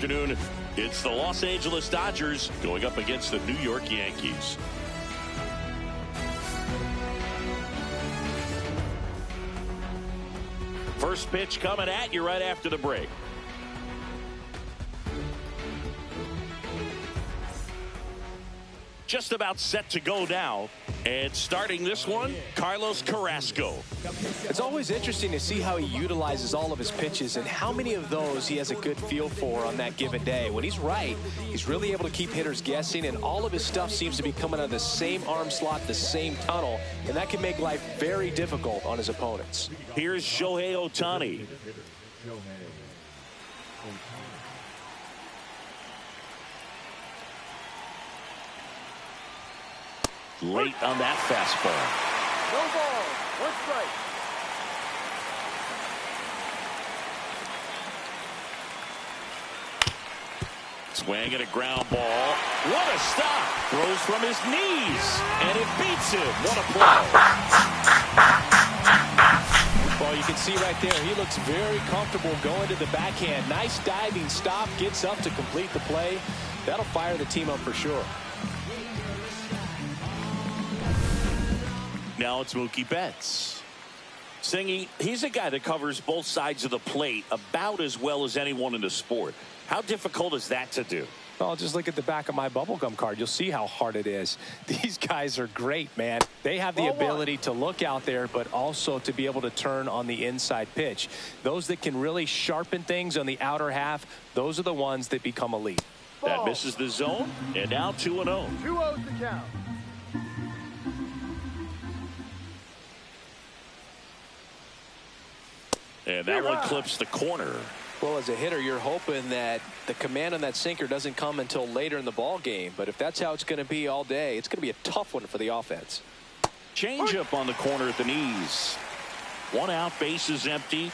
afternoon. It's the Los Angeles Dodgers going up against the New York Yankees. First pitch coming at you right after the break. Just about set to go now. And starting this one, Carlos Carrasco. It's always interesting to see how he utilizes all of his pitches and how many of those he has a good feel for on that given day. When he's right, he's really able to keep hitters guessing, and all of his stuff seems to be coming out of the same arm slot, the same tunnel, and that can make life very difficult on his opponents. Here's Shohei Ohtani. Late on that fastball. No ball, one strike. Swing and a ground ball. What a stop. Throws from his knees. And it beats him. What a play. Well, you can see right there, he looks very comfortable going to the backhand. Nice diving stop. Gets up to complete the play. That'll fire the team up for sure. Now it's Mookie Betts. Singy, he's a guy that covers both sides of the plate about as well as anyone in the sport. How difficult is that to do? Well, just look at the back of my bubblegum card. You'll see how hard it is. These guys are great, man. They have the ability to look out there, but also to be able to turn on the inside pitch. Those that can really sharpen things on the outer half, those are the ones that become elite. That misses the zone, and now 2-0. 2-0 the count. And that one clips the corner. Well, as a hitter, you're hoping that the command on that sinker doesn't come until later in the ball game. But if that's how it's going to be all day, it's going to be a tough one for the offense. Change up on the corner at the knees. One out, base is empty.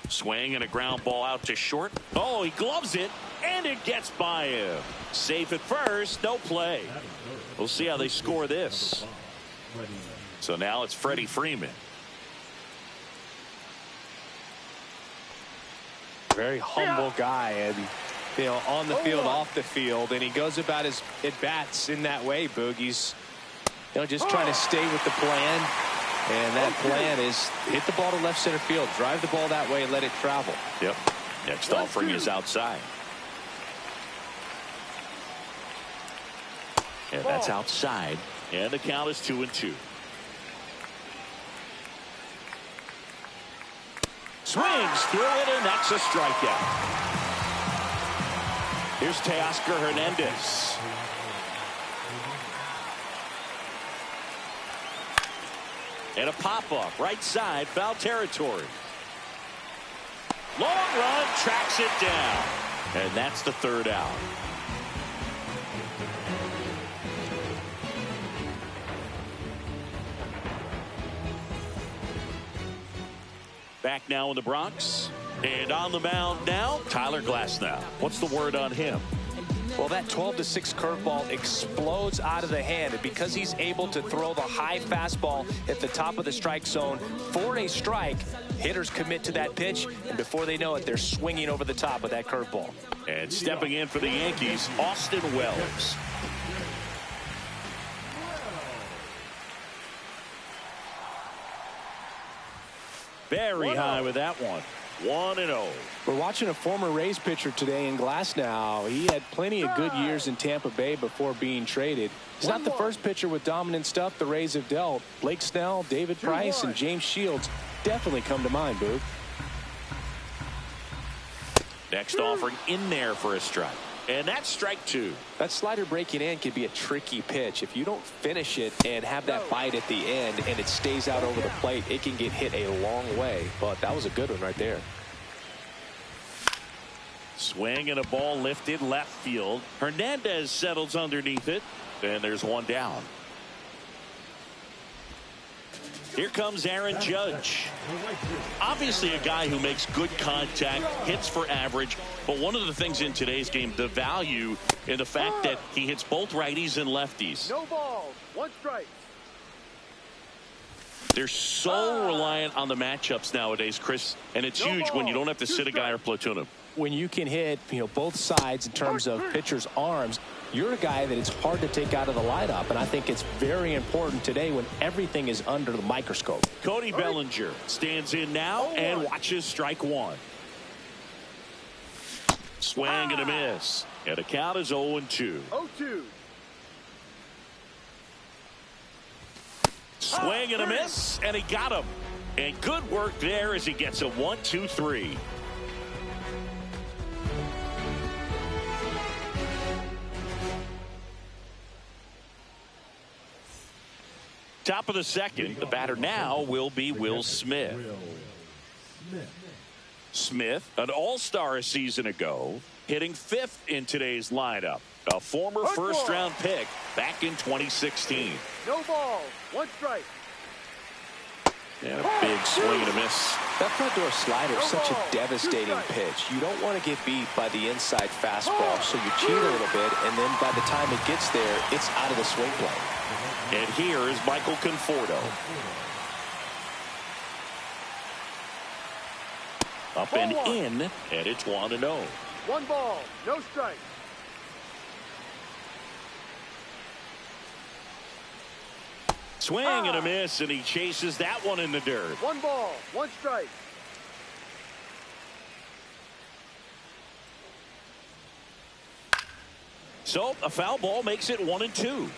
Swing and a ground ball out to short. Oh, he gloves it, and it gets by him. Safe at first, no play. We'll see how they score this. So now it's Freddie Freeman. Very humble guy, and on the field, off the field, and he goes about his at-bats in that way, Boogie's just trying to stay with the plan, and that plan is hit the ball to left center field, drive the ball that way and let it travel. Yep. Next offering is outside. And that's outside. And the count is 2-2. Swings through it, and that's a strikeout. Here's Teoscar Hernandez. And a pop-up, right side, foul territory. Long run, tracks it down. And that's the third out. Back now in the Bronx, and on the mound now, Tyler Glasnow. What's the word on him? Well, that 12-6 curveball explodes out of the hand, and because he's able to throw the high fastball at the top of the strike zone for a strike, hitters commit to that pitch, and before they know it, they're swinging over the top of that curveball. And stepping in for the Yankees, Austin Wells. Very high with that one. 1-0. We're watching a former Rays pitcher today in Glasnow. He had plenty of good years in Tampa Bay before being traded. He's not the first pitcher with dominant stuff the Rays have dealt. Blake Snell, David Price, and James Shields definitely come to mind, Boog. Next offering in there for a strike. And that's strike two. That slider breaking in can be a tricky pitch. If you don't finish it and have that bite at the end and it stays out over the plate, it can get hit a long way. But that was a good one right there. Swing and a ball lifted left field. Hernandez settles underneath it. And there's one down. Here comes Aaron Judge. Obviously a guy who makes good contact, hits for average, but one of the things in today's game, the value in the fact that he hits both righties and lefties. No balls, one strike. They're so reliant on the matchups nowadays, Chris, and it's huge when you don't have to sit a guy or platoon him. When you can hit, both sides in terms of pitchers' arms, you're a guy that it's hard to take out of the lineup, and I think it's very important today when everything is under the microscope. Cody Bellinger stands in now and watches strike one. Swing and a miss. And the count is 0-2. 0-2. Swing and a miss, and he got him. And good work there as he gets a 1-2-3. Top of the second, the batter now will be Will Smith. Smith, an all-star a season ago, hitting 5th in today's lineup. A former first-round pick back in 2016. No ball. 1 strike. And a big swing and a miss. That front door slider is such a devastating pitch. You don't want to get beat by the inside fastball, so you cheat a little bit, and then by the time it gets there, it's out of the swing plane. And here is Michael Conforto. Up and in, and it's 1-0. 1 ball. No strike. Swing and a miss, and he chases that one in the dirt. 1 ball. 1 strike. So a foul ball makes it 1-2.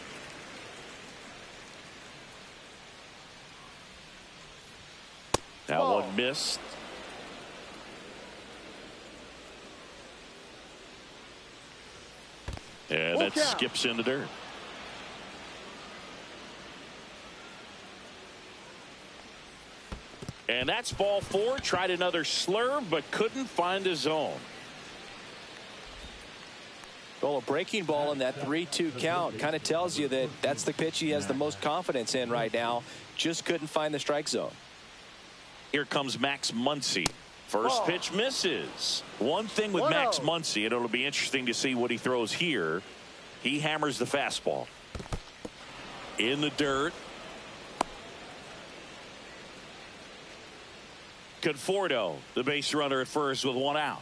That one missed. And that skips in the dirt. And that's ball 4. Tried another slurve, but couldn't find a zone. Well, a breaking ball in that 3-2 count kind of tells you that that's the pitch he has the most confidence in right now. Just couldn't find the strike zone. Here comes Max Muncy. First pitch misses. One thing with Max Muncy, and it'll be interesting to see what he throws here. He hammers the fastball. In the dirt. Conforto, the base runner at first with 1 out.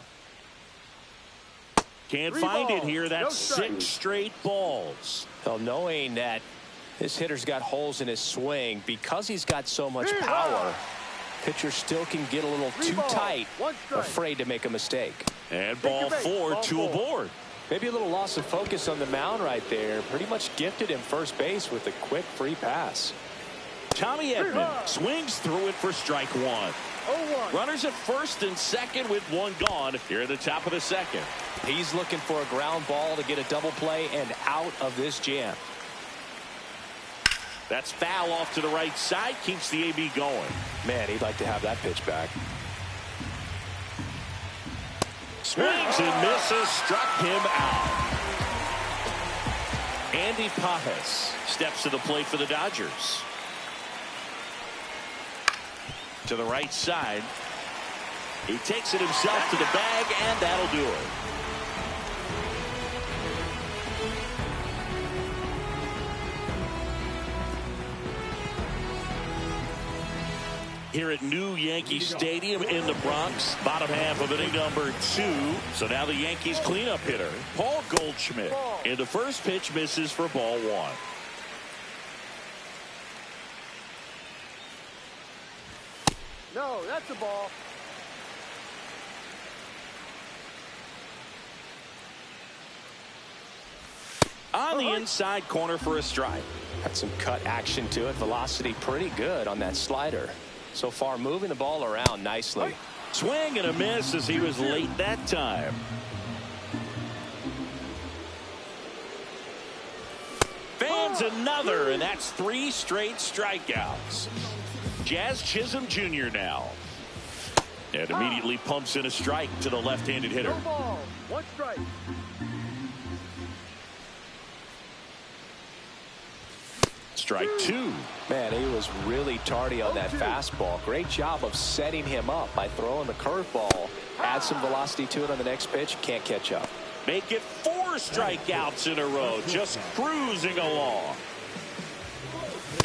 Can't find it here. That's 6 straight balls. Well, knowing that this hitter's got holes in his swing, because he's got so much power, pitcher still can get a little too tight, afraid to make a mistake. And ball 4, 2 aboard. Maybe a little loss of focus on the mound right there. Pretty much gifted him first base with a quick free pass. Tommy Edman swings through it for strike 1. Runners at first and second with 1 gone here at the top of the second. He's looking for a ground ball to get a double play and out of this jam. That's foul off to the right side. Keeps the AB going. Man, he'd like to have that pitch back. Swings and misses. Struck him out. Andy Pajas steps to the plate for the Dodgers. To the right side. He takes it himself to the bag, and that'll do it. Here at New Yankee Stadium in the Bronx, bottom half of inning number 2. So now the Yankees cleanup hitter, Paul Goldschmidt. And the first pitch misses for ball 1. No, that's a ball. On the inside corner for a strike. Had some cut action to it. Velocity pretty good on that slider. So far moving the ball around nicely. Swing and a miss as he was late that time. Fans another, and that's 3 straight strikeouts. Jazz Chisholm Jr. now. And immediately pumps in a strike to the left-handed hitter. No ball. 1 strike. Strike 2. Man, he was really tardy on that fastball. Great job of setting him up by throwing the curveball. Add some velocity to it on the next pitch. Can't catch up. Make it 4 strikeouts in a row. Just cruising along.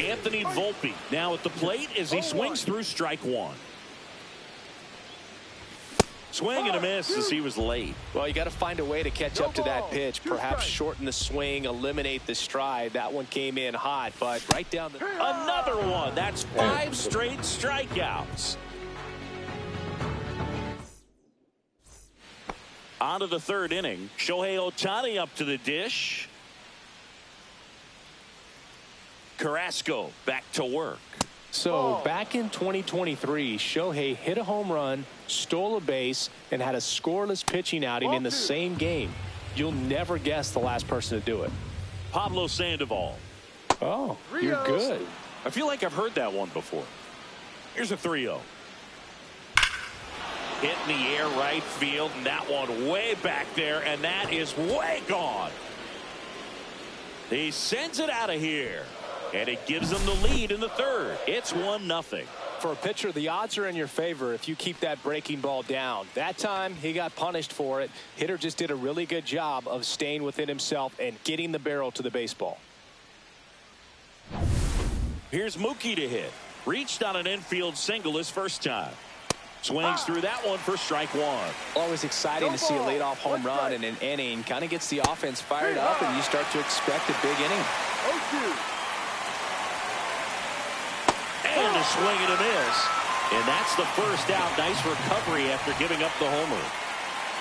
Anthony Volpe now at the plate as he swings through strike one. Swing and a miss as he was late. Well, you got to find a way to catch up to that pitch. Perhaps shorten the swing, eliminate the stride. That one came in hot, but right down the... Another one. That's 5 straight strikeouts. On to the third inning. Shohei Ohtani up to the dish. Carrasco back to work. So back in 2023, Shohei hit a home run, stole a base, and had a scoreless pitching outing in the same game. You'll never guess the last person to do it. Pablo Sandoval. Oh, you're good. I feel like I've heard that one before. Here's a 3-0. Hit in the air right field, and that one way back there, and that is way gone. He sends it out of here. And it gives them the lead in the third. It's 1-0. For a pitcher, the odds are in your favor if you keep that breaking ball down. That time, he got punished for it. Hitter just did a really good job of staying within himself and getting the barrel to the baseball. Here's Mookie to hit. Reached on an infield single his first time. Swings through that one for strike one. Always exciting to see a leadoff home run in an inning. Kind of gets the offense fired up, and you start to expect a big inning. 0-2. And a swing and a miss. And that's the first out. Nice recovery after giving up the homer.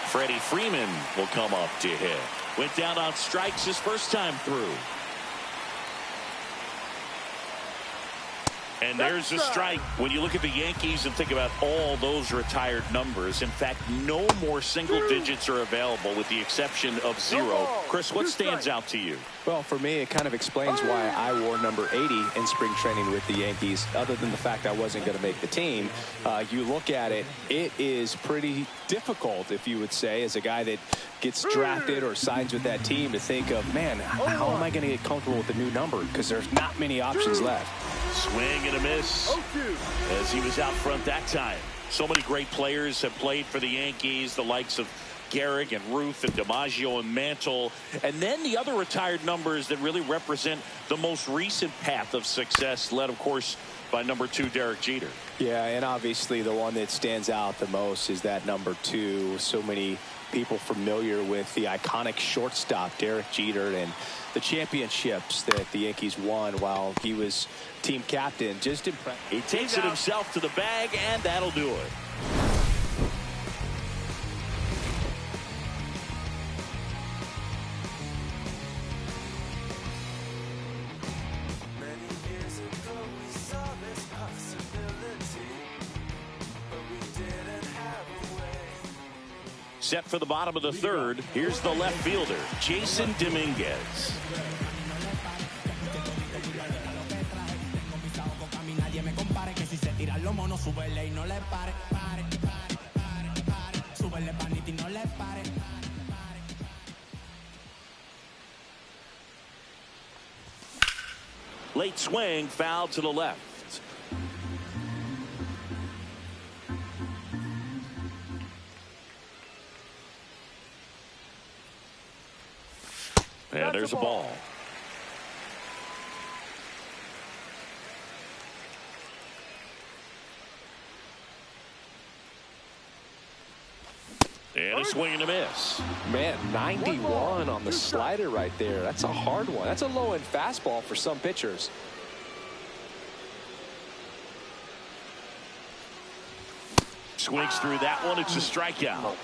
Freddie Freeman will come up to hit. Went down on strikes his first time through. And there's a strike. When you look at the Yankees and think about all those retired numbers, in fact, no more single digits are available with the exception of 0. Chris, what stands out to you? Well, for me, it kind of explains why I wore number 80 in spring training with the Yankees. Other than the fact I wasn't going to make the team, you look at it, it is pretty difficult, if you would say, as a guy that gets drafted or signs with that team, to think of, man, how am I going to get comfortable with the new number? Because there's not many options left. Swing and a miss as he was out front that time. So many great players have played for the Yankees, the likes of Gehrig and Ruth and DiMaggio and Mantle. And then the other retired numbers that really represent the most recent path of success, led, of course, by number 2, Derek Jeter. Yeah, and obviously the one that stands out the most is that number 2. So many people familiar with the iconic shortstop, Derek Jeter, and the championships that the Yankees won while he was team captain. Just impressive. He takes it himself to the bag, and that'll do it. Set for the bottom of the third. Here's the left fielder, Jason Dominguez. Late swing, foul to the left. And there's a ball. And a swing and a miss. Man, 91 on the slider right there. That's a hard one. That's a low-end fastball for some pitchers. Swings through that one. It's a strikeout.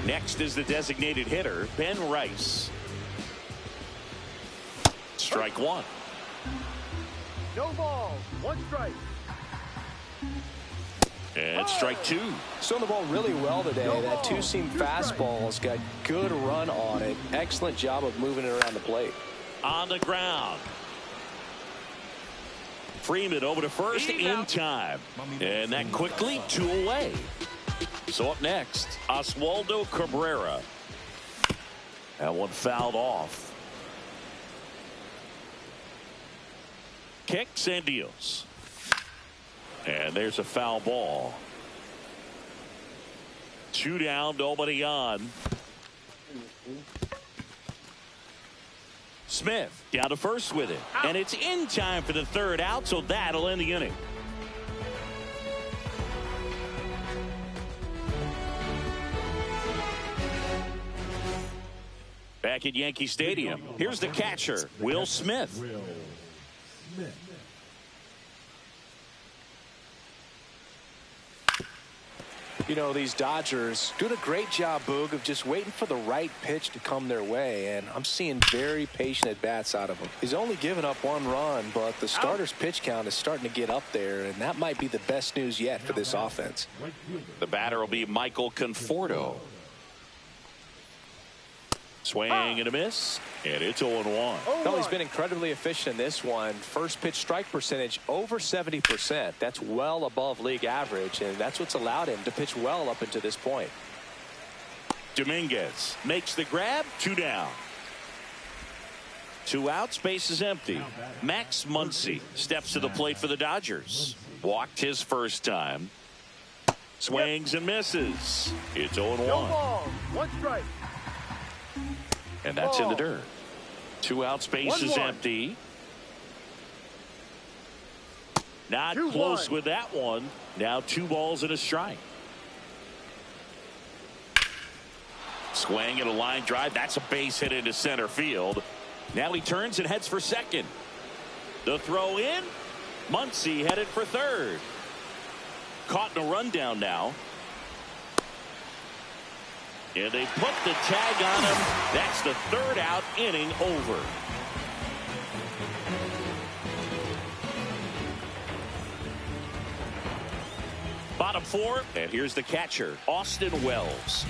Next is the designated hitter, Ben Rice. Strike one. No balls. 1 strike. And strike 2. Throwing the ball really well today. That two-seam fastball's got good run on it. Excellent job of moving it around the plate. On the ground. Freeman over to first in time. And that quickly 2 away. So up next, Oswaldo Cabrera. That one fouled off. Kicks and deals. And there's a foul ball. 2 down, nobody on. Smith down to first with it. And it's in time for the third out, so that'll end the inning. Back at Yankee Stadium, here's the catcher, Will Smith. You know, these Dodgers doing a great job, Boog, of just waiting for the right pitch to come their way, and I'm seeing very patient at-bats out of him. He's only given up 1 run, but the starter's pitch count is starting to get up there, and that might be the best news yet for this offense. The batter will be Michael Conforto. Swing and a miss, and it's 0-1. No, he's been incredibly efficient in this one. First pitch strike percentage over 70%. That's well above league average, and that's what's allowed him to pitch well up until this point. Dominguez makes the grab, 2 down. 2 outs, base is empty. Max Muncy steps to the plate for the Dodgers. Walked his first time. Swings and misses. It's 0-1. No ball, 1 strike. And that's in the dirt. 2 outs, base is empty. Not close with that one. Now 2 balls and a strike. Swing and a line drive. That's a base hit into center field. Now he turns and heads for second. The throw in. Muncy headed for third. Caught in a rundown now. And they put the tag on him. That's the 3rd out, inning over. Bottom 4, and here's the catcher, Austin Wells.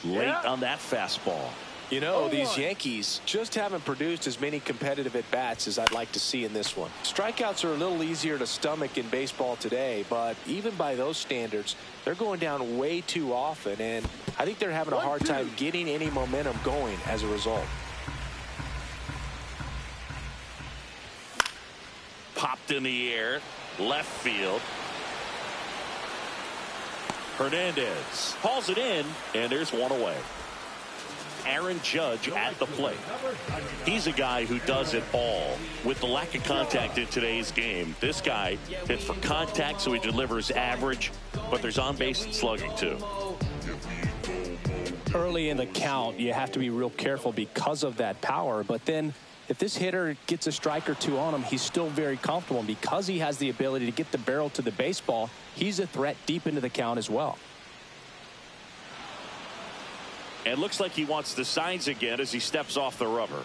Late on that fastball. You know, these Yankees just haven't produced as many competitive at-bats as I'd like to see in this one. Strikeouts are a little easier to stomach in baseball today, but even by those standards, they're going down way too often, and I think they're having a hard time getting any momentum going as a result. Popped in the air, left field. Hernandez hauls it in, and there's 1 away. Aaron Judge at the plate. He's a guy who does it all. With the lack of contact in today's game, this guy hits for contact, so he delivers average, but there's on-base and slugging too. Early in the count, you have to be real careful because of that power, but then if this hitter gets a strike or 2 on him, he's still very comfortable, and because he has the ability to get the barrel to the baseball, he's a threat deep into the count as well. And looks like he wants the signs again as he steps off the rubber.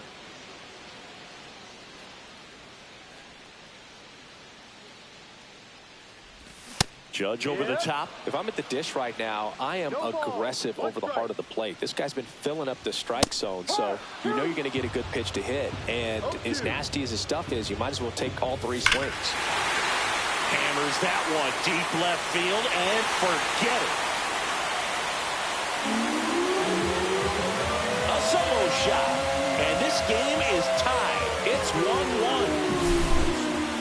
Judge over the top. If I'm at the dish right now, I am aggressive over the heart of the plate. This guy's been filling up the strike zone, so you know you're going to get a good pitch to hit. And as nasty as his stuff is, you might as well take all 3 swings. Hammers that one deep left field and forget it. A solo shot, and this game is tied. It's 1-1.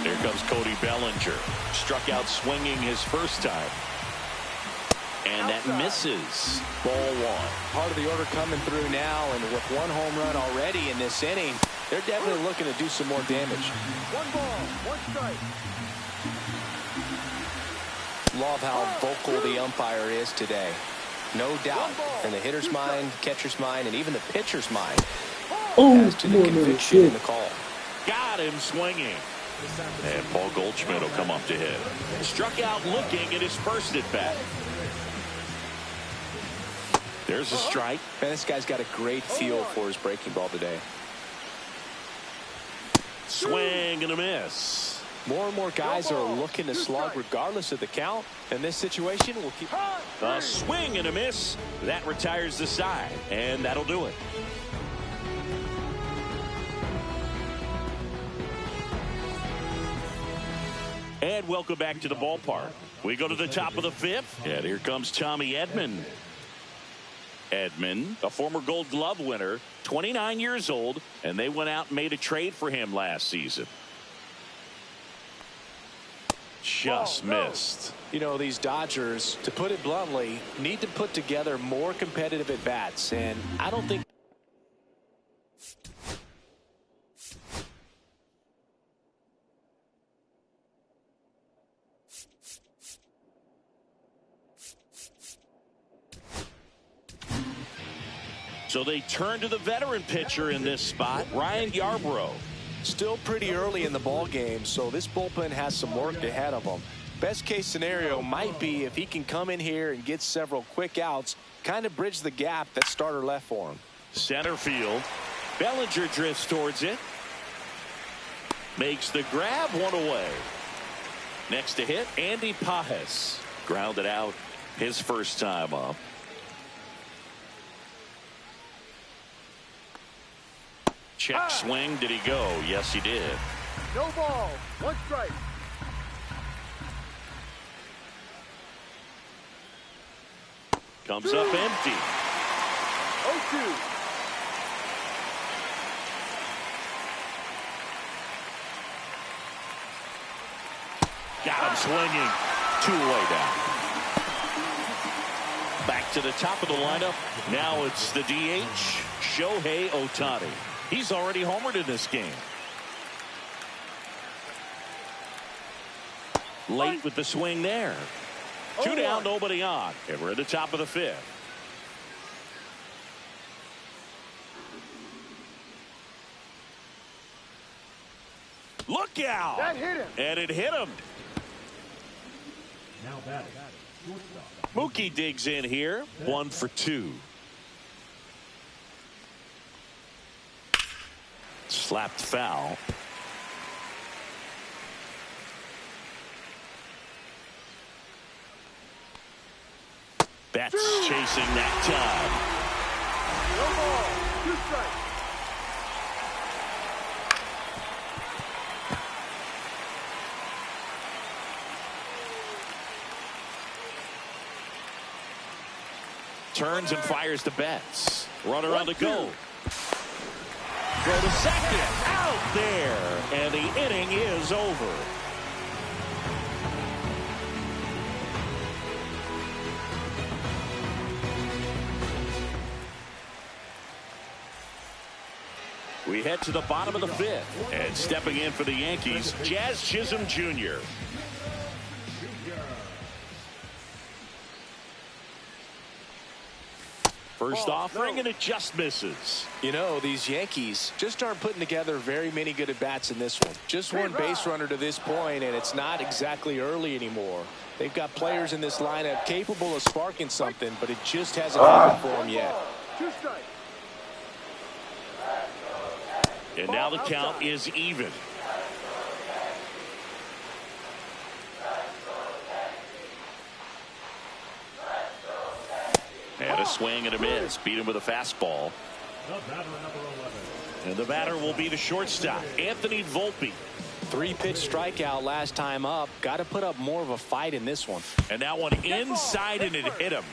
Here comes Cody Bellinger. Struck out swinging his first time. And that misses. Ball 1. Part of the order coming through now, and with 1 home run already in this inning, they're definitely looking to do some more damage. 1 ball, 1 strike. Love how vocal the umpire is today. No doubt, in the hitter's mind, catcher's mind, and even the pitcher's mind, as to the conviction in the call. Got him swinging. And Paul Goldschmidt will come up to hit. Struck out looking at his first at bat. There's a strike. Man, this guy's got a great feel for his breaking ball today. Swing and a miss. More and more guys are looking to slug regardless of the count. In this situation, we'll keep a swing and a miss. That retires the side, and that'll do it. And welcome back to the ballpark. We go to the top of the 5th, and here comes Tommy Edman. Edman, a former Gold Glove winner, 29 years old, and they went out and made a trade for him last season. just missed. You know, these Dodgers, to put it bluntly, need to put together more competitive at-bats, and I don't think. So they turn to the veteran pitcher in this spot, Ryan Yarbrough. Still pretty early in the ball game, so this bullpen has some work ahead of them. Best case scenario might be if he can come in here and get several quick outs, kind of bridge the gap that starter left for him. Center field. Bellinger drifts towards it. Makes the grab, one away. Next to hit, Andy Pajes. Grounded out his first time up. Check swing. Did he go? Yes, he did. No ball. One strike. Comes up empty. 0-2. Got him swinging. 2 away down. Back to the top of the lineup. Now it's the DH, Shohei Ohtani. He's already homered in this game. Late with the swing there. 2 down, nobody on. And we're at the top of the 5th. Look out! That hit him. And it hit him. Now batting. Mookie digs in here. 1 for 2. Slapped foul. Betts chasing that time. No ball. 2 strikes. Turns and fires to Betts. Runner on the go. Throw to second. Out there. And the inning is over. We head to the bottom of the 5th. And stepping in for the Yankees, Jazz Chisholm Jr. First offering, and it just misses. You know, these Yankees just aren't putting together very many good at-bats in this one. Just one base runner to this point, and it's not exactly early anymore. They've got players in this lineup capable of sparking something, but it just hasn't happened for them yet. 2 strikes. And now the count is even. And a swing and a miss. Beat him with a fastball. The batter, number 11. And the batter will be the shortstop, Anthony Volpe. 3-pitch strikeout last time up. Got to put up more of a fight in this one. And that one inside, and it hit him.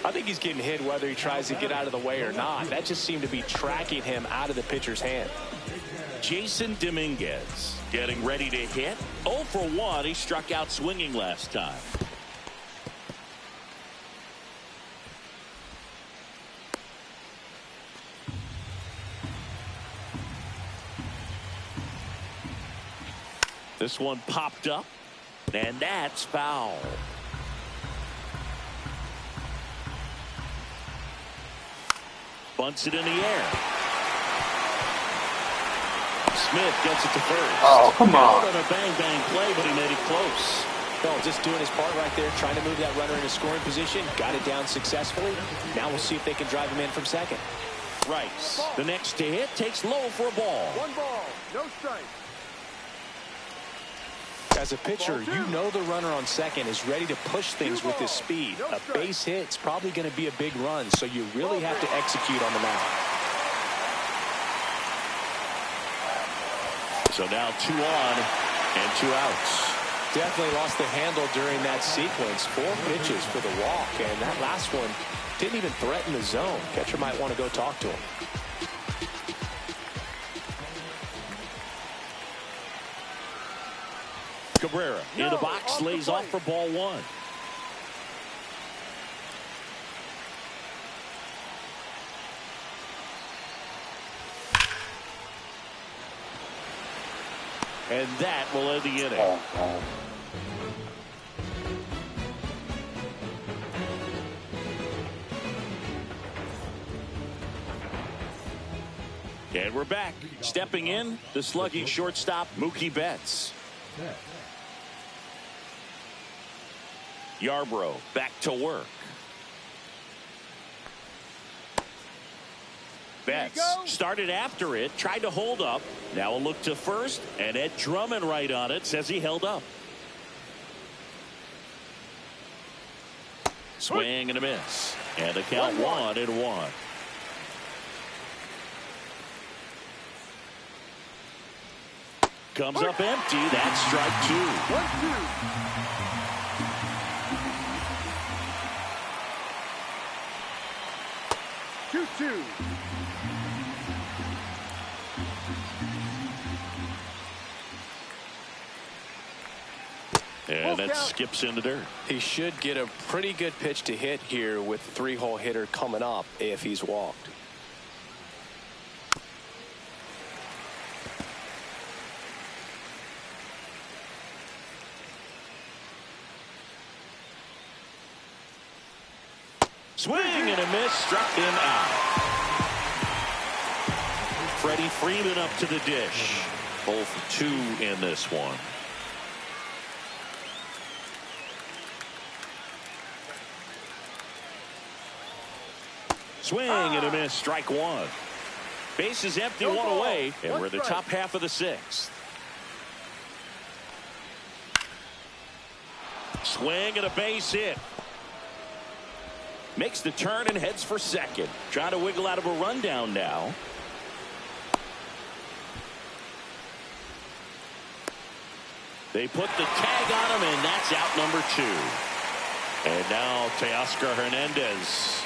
I think he's getting hit whether he tries to get out of the way or not. That just seemed to be tracking him out of the pitcher's hand. Jason Dominguez getting ready to hit. 0 for 1. He struck out swinging last time. This one popped up, and that's foul. Bunts it in the air. Smith gets it to first. Oh, come on. On a bang-bang play, but he made it close. No, just doing his part right there, trying to move that runner into scoring position. Got it down successfully. Now we'll see if they can drive him in from second. Rice, the next to hit, takes low for a ball. 1 ball. No strike. As a pitcher, you know the runner on second is ready to push things with his speed. A base hit's probably going to be a big run, so you really have to execute on the mound. So now 2 on and 2 outs. Definitely lost the handle during that sequence. 4 pitches for the walk, and that last one didn't even threaten the zone. Catcher might want to go talk to him. Cabrera in the box, lays off for ball one. And that will end the inning. And we're back. Stepping in, the slugging shortstop, Mookie Betts. Yarbrough back to work. Betts started after it, tried to hold up. Now a look to first, and Ed Drummond right on it, says he held up. Swing and a miss. And the count 1-1. Comes up empty. That's strike 2. 2-2. And that skips in the dirt. He should get a pretty good pitch to hit here with three-hole hitter coming up if he's walked. Swing and a miss, struck him out. Freddie Freeman up to the dish. 0 for 2 in this one. Swing and a miss, strike 1. Base is empty, one away, and we're in the top half of the 6th. Swing and a base hit. Makes the turn and heads for second. Trying to wiggle out of a rundown now. They put the tag on him, and that's out number 2. And now Teoscar Hernandez.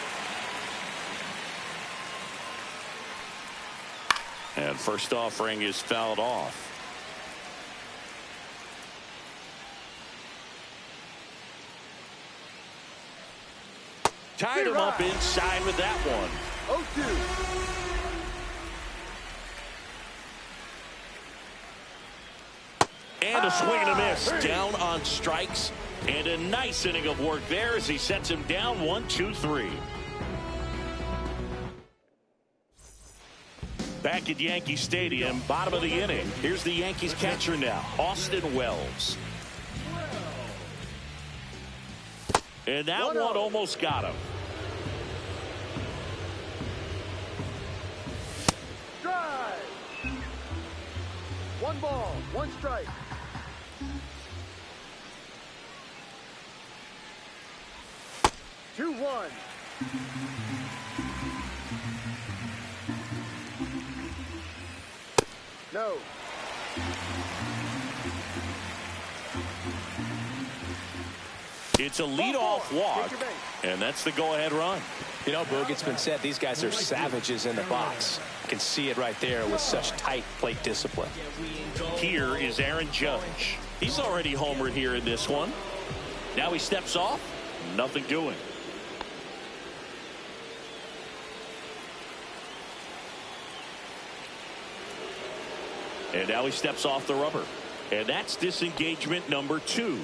And first offering is fouled off. Tied him up inside with that one. 0-2. And a swing and a miss. Down on strikes. And a nice inning of work there as he sets him down 1-2-3. Back at Yankee Stadium, bottom of the inning. Here's the Yankees catcher now, Austin Wells. And that one almost got him. Drive. 1 ball, 1 strike. Two, 1. No. It's a leadoff walk, and that's the go-ahead run. You know, Boog, it's been said these guys are savages in the box. You can see it right there with such tight plate discipline. Here is Aaron Judge. He's already homered here in this one. Now he steps off. Nothing doing. And now he steps off the rubber. And that's disengagement number 2.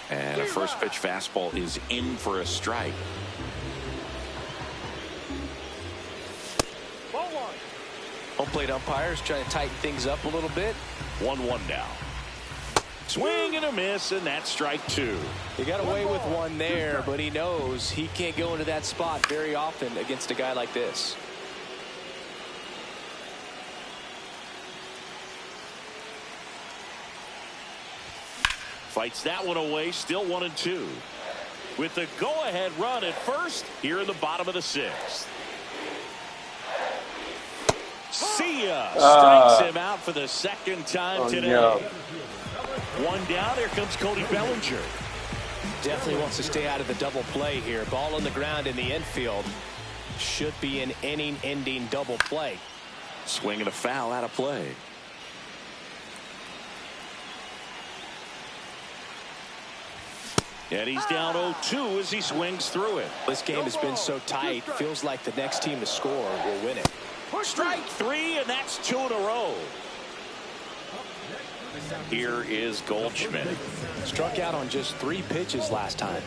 And a first pitch fastball is in for a strike. Home plate umpires trying to tighten things up a little bit. 1-1 now. Swing and a miss, and that's strike two. He got away with one there, but he knows he can't go into that spot very often against a guy like this. Fights that one away, still 1-2. With the go-ahead run at first here in the bottom of the sixth. See ya! Strikes him out for the second time today. No. One down, here comes Cody Bellinger. Definitely wants to stay out of the double play here. Ball on the ground in the infield. Should be an inning-ending double play. Swing and a foul out of play. And he's down 0-2 as he swings through it. This game has been so tight. Feels like the next team to score will win it. Strike three, and that's 2 in a row. Here is Goldschmidt. Struck out on just 3 pitches last time.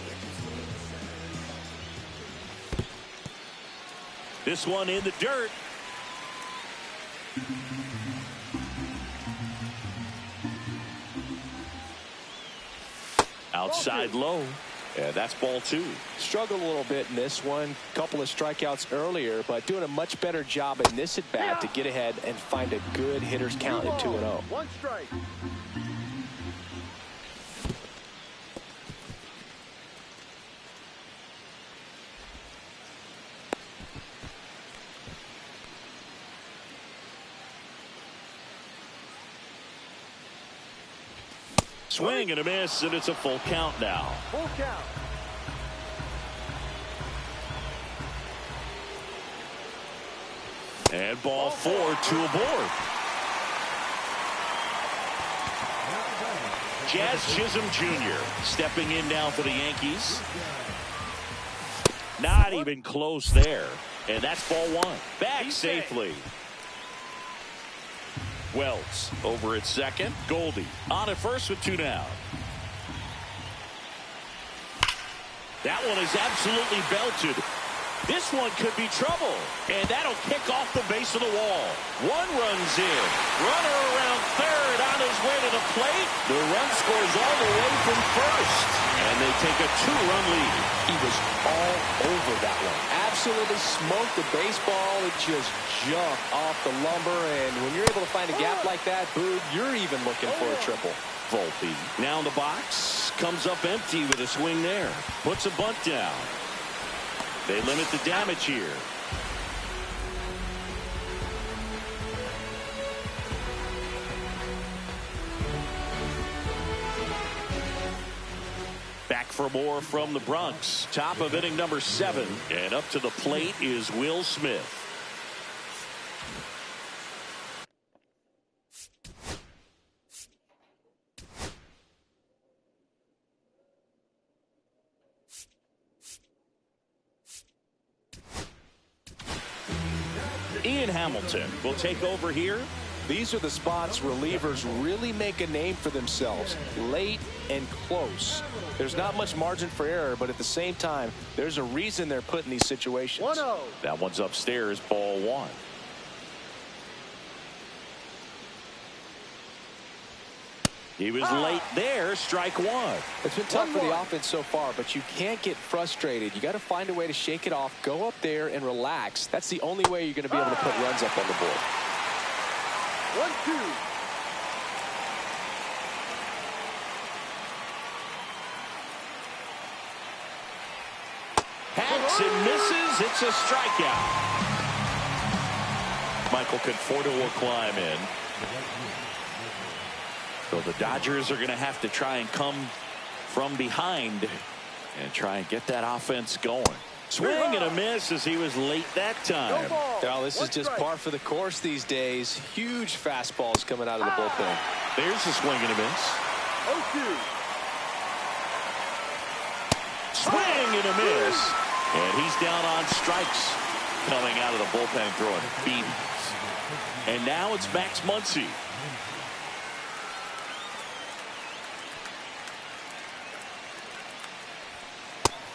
This one in the dirt. Outside low. Yeah, that's ball 2. Struggled a little bit in this one. Couple of strikeouts earlier, but doing a much better job in this at bat to get ahead and find a good hitter's count at 2-0. 1 strike. Swing and a miss, and it's a full count now. Full count. And ball 4, 2 aboard. Jazz Chisholm Jr. stepping in now for the Yankees. Not even close there. And that's ball 1. Back safely. Wells over at second. Goldie on at first with 2 down. That one is absolutely belted. This one could be trouble, and that'll kick off the base of the wall. One runs in. Runner around third on his way to the plate. The run scores all the way from first, and they take a 2-run lead. He was all over that one. Absolutely smoked the baseball. It just jumped off the lumber, and when you're able to find a gap like that, Boog, you're even looking for a triple. Volpe now in the box. Comes up empty with a swing there. Puts a bunt down. They limit the damage here. Back for more from the Bronx. Top of inning number 7. And up to the plate is Will Smith. Ian Hamilton will take over here. These are the spots relievers really make a name for themselves. Late and close. There's not much margin for error, but at the same time, there's a reason they're put in these situations. 1-0. That one's upstairs, ball 1. He was late there, strike 1. It's been tough for the offense so far, but you can't get frustrated. You got to find a way to shake it off, go up there and relax. That's the only way you're going to be able to put runs up on the board. 1-2. Hacks and misses. It's a strikeout. Michael Conforto will climb in. So the Dodgers are going to have to try and come from behind and try and get that offense going. Swing and a miss as he was late that time. Now, this is just par for the course these days. Huge fastballs coming out of the bullpen. There's a swing and a miss. 0-2. Swing and a miss. And he's down on strikes coming out of the bullpen throwing beans. And now it's Max Muncy.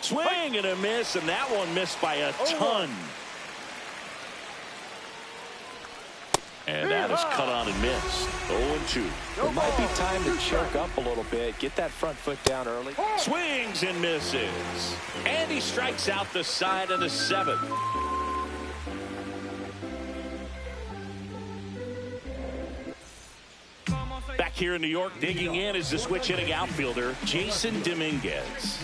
Swing and a miss, and that one missed by a ton. And that is cut on and missed. 0-2. It might be time to choke up a little bit. Get that front foot down early. Swings and misses. And he strikes out the side of the 7th. Back here in New York, digging in is the switch hitting outfielder, Jason Dominguez.